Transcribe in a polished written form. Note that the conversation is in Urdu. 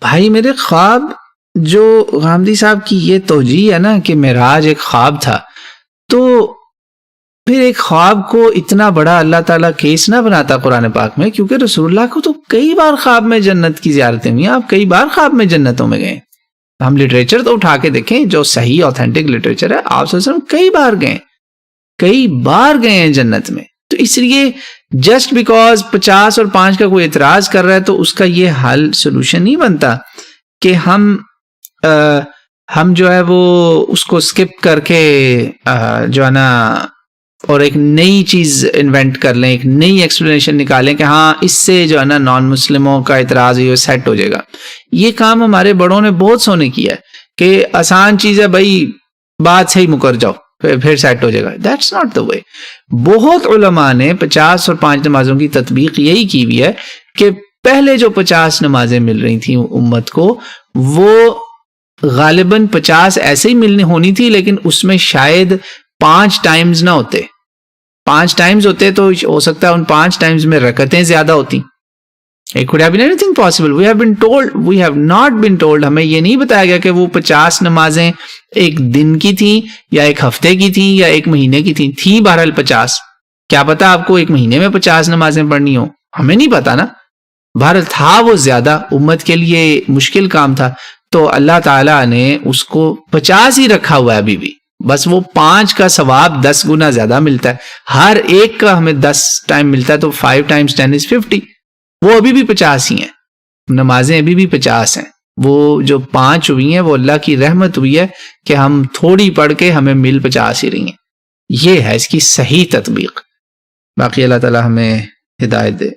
بھائی میرے خواب جو غامدی صاحب کی یہ توجیہ ہے نا کہ معراج ایک خواب تھا، تو پھر ایک خواب کو اتنا بڑا اللہ تعالیٰ کیس نہ بناتا قرآن پاک میں، کیونکہ رسول اللہ کو تو کئی بار خواب میں جنت کی زیارتیں ہوئی ہیں، آپ کئی بار خواب میں جنتوں میں گئے. ہم لٹریچر تو اٹھا کے دیکھیں جو صحیح اوتھینٹک لٹریچر ہے، آپ صلی اللہ علیہ وسلم کئی بار گئے ہیں جنت میں. تو اس لیے جسٹ بیکاز 50 اور 5 کا کوئی اعتراض کر رہا ہے تو اس کا یہ حل سولوشن نہیں بنتا کہ ہم جو ہے وہ اس کو اسکپ کر کے جو ہے نا اور ایک نئی چیز انوینٹ کر لیں، ایک نئی ایکسپلینیشن نکالیں کہ ہاں اس سے جو ہے نا نان مسلموں کا اعتراض یہ سیٹ ہو جائے گا. یہ کام ہمارے بڑوں نے بہت سونے کیا ہے کہ آسان چیز ہے بھائی، بات صحیح مکر جاؤ پھر سیٹ ہو جائے گا. دیٹس ناٹ دا وے. بہت علماء نے 50 اور 5 نمازوں کی تطبیق یہی کی ہوئی ہے کہ پہلے جو 50 نمازیں مل رہی تھیں امت کو، وہ غالباً 50 ایسے ہی ہونی تھی، لیکن اس میں شاید 5 ٹائمز نہ ہوتے. 5 ٹائمز ہوتے تو ہو سکتا ہے ان 5 ٹائمز میں رکعتیں زیادہ ہوتی. It could have been anything possible. We have not been told. ہمیں یہ نہیں بتایا گیا کہ وہ 50 نمازیں ایک دن کی تھیں یا ایک ہفتے کی تھیں یا ایک مہینے کی تھیں بہرحال 50. کیا پتا آپ کو ایک مہینے میں 50 نمازیں پڑھنی ہو، ہمیں نہیں پتا نا. بہرحال تھا وہ زیادہ، امت کے لیے مشکل کام تھا، تو اللہ تعالیٰ نے اس کو 50 ہی رکھا ہوا ہے ابھی بھی. بس وہ 5 کا ثواب 10 گنا زیادہ ملتا ہے. ہر ایک کا ہمیں 10 ٹائم ملتا ہے، تو 5 × 10 = 50. وہ ابھی بھی 50 ہی ہیں، نمازیں ابھی بھی 50 ہیں. وہ جو 5 ہوئی ہیں وہ اللہ کی رحمت ہوئی ہے کہ ہم تھوڑی پڑھ کے ہمیں مل 50 ہی رہی ہیں. یہ ہے اس کی صحیح تطبیق. باقی اللہ تعالیٰ ہمیں ہدایت دے.